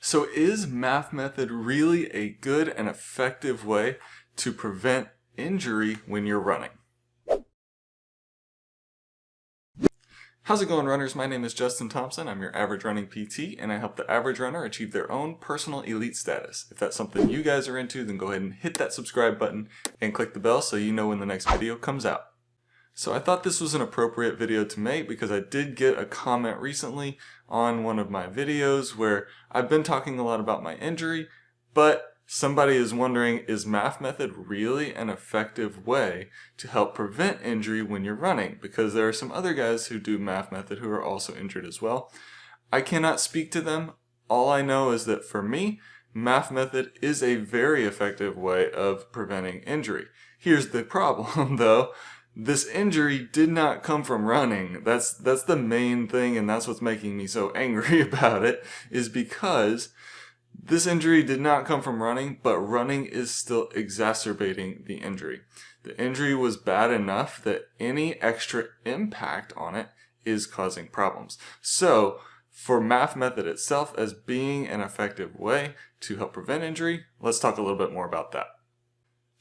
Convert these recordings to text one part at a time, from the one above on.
So is MAF method really a good and effective way to prevent injury when you're running? How's it going, runners? My name is Justin Thompson. I'm your average running PT, and I help the average runner achieve their own personal elite status. If that's something you guys are into, then go ahead and hit that subscribe button and click the bell so you know when the next video comes out. So I thought this was an appropriate video to make because I did get a comment recently on one of my videos where I've been talking a lot about my injury, but somebody is wondering, is MAF method really an effective way to help prevent injury when you're running? Because there are some other guys who do MAF method who are also injured as well. I cannot speak to them. All I know is that for me, MAF method is a very effective way of preventing injury. Here's the problem though. This injury did not come from running. That's the main thing, and that's what's making me so angry about it, is because this injury did not come from running, but running is still exacerbating the injury. The injury was bad enough that any extra impact on it is causing problems. So, for MAF method itself as being an effective way to help prevent injury, let's talk a little bit more about that.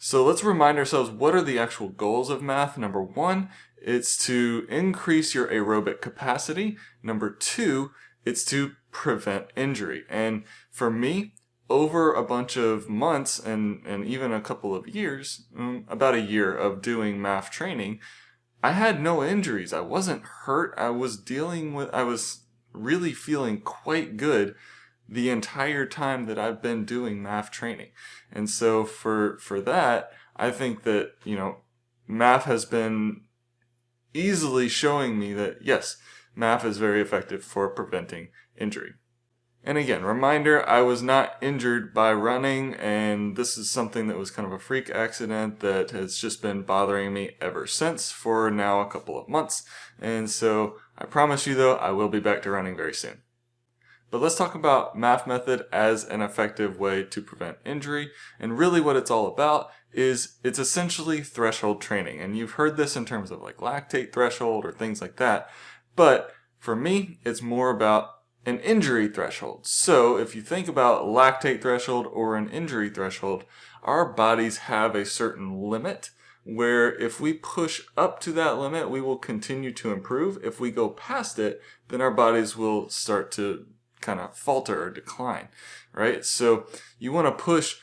So let's remind ourselves, what are the actual goals of MAF? Number one, it's to increase your aerobic capacity. Number two, it's to prevent injury. And for me, over a bunch of months and even a couple of years, about a year of doing MAF training, I had no injuries. I wasn't hurt. I was really feeling quite good the entire time that I've been doing MAF training. And so for that, I think that, MAF has been easily showing me that, yes, MAF is very effective for preventing injury. And again, reminder, I was not injured by running, and this is something that was kind of a freak accident that has just been bothering me ever since for now a couple of months. And so I promise you though, I will be back to running very soon. But let's talk about MAF method as an effective way to prevent injury. And really what it's all about is it's essentially threshold training. And you've heard this in terms of like lactate threshold or things like that. But for me, it's more about an injury threshold. So if you think about lactate threshold or an injury threshold, our bodies have a certain limit where if we push up to that limit, we will continue to improve. If we go past it, then our bodies will start to kind of falter or decline, right? So you want to push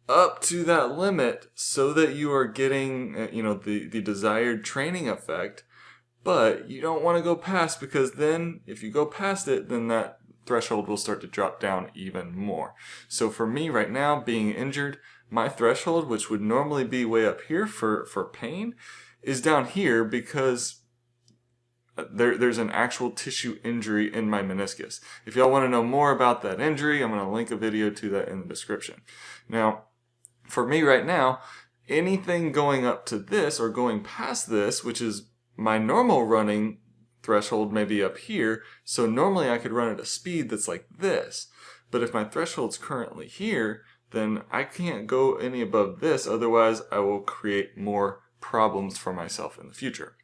up to that limit so that you are getting, the desired training effect, but you don't want to go past, because then if you go past it, then that threshold will start to drop down even more. So for me right now, being injured, my threshold, which would normally be way up here for pain, is down here because there's an actual tissue injury in my meniscus. If y'all want to know more about that injury, I'm going to link a video to that in the description. Now, for me right now, anything going up to this or going past this, which is my normal running threshold, maybe up here, so normally I could run at a speed that's like this. But if my threshold's currently here, then I can't go any above this, otherwise I will create more problems for myself in the future.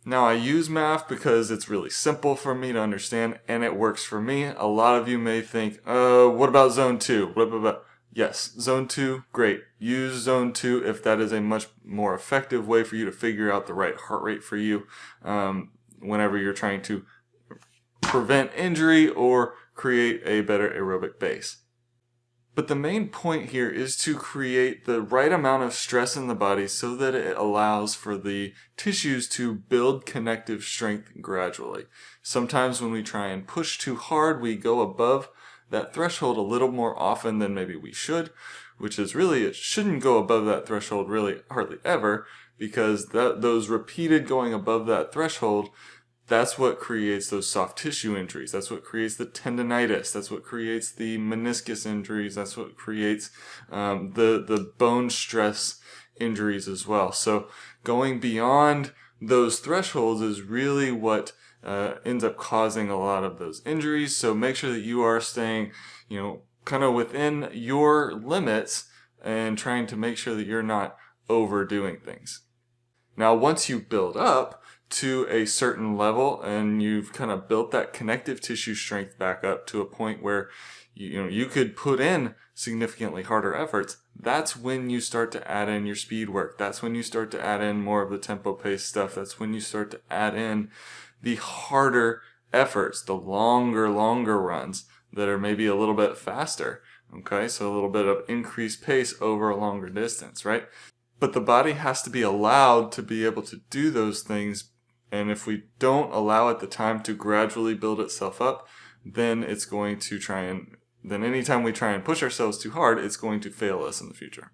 Now I use MAF because it's really simple for me to understand and it works for me. A lot of you may think, what about zone 2? Blah, blah, blah. Yes, zone 2, great. Use zone 2 if that is a much more effective way for you to figure out the right heart rate for you whenever you're trying to prevent injury or create a better aerobic base. But the main point here is to create the right amount of stress in the body so that it allows for the tissues to build connective strength gradually. Sometimes when we try and push too hard, we go above that threshold a little more often than maybe we should, which is really, it shouldn't go above that threshold really hardly ever, because those repeated going above that threshold, that's what creates those soft tissue injuries. That's what creates the tendonitis. That's what creates the meniscus injuries. That's what creates the bone stress injuries as well. So going beyond those thresholds is really what ends up causing a lot of those injuries. So make sure that you are staying, kind of within your limits and trying to make sure that you're not overdoing things. Now, once you build up to a certain level and you've kind of built that connective tissue strength back up to a point where you could put in significantly harder efforts, that's when you start to add in your speed work. That's when you start to add in more of the tempo pace stuff. That's when you start to add in the harder efforts, the longer runs that are maybe a little bit faster. Okay, so a little bit of increased pace over a longer distance, right? But the body has to be allowed to be able to do those things, and if we don't allow it the time to gradually build itself up, then it's going to then anytime we try and push ourselves too hard, it's going to fail us in the future.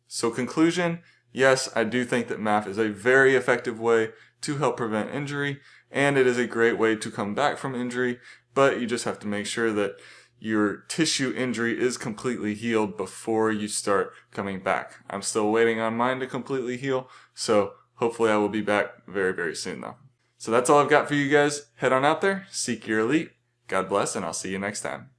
So conclusion, yes, I do think that MAF is a very effective way to help prevent injury, and it is a great way to come back from injury, but you just have to make sure that your tissue injury is completely healed before you start coming back. I'm still waiting on mine to completely heal, so hopefully I will be back very, very soon though. So that's all I've got for you guys. Head on out there, seek your elite. God bless, and I'll see you next time.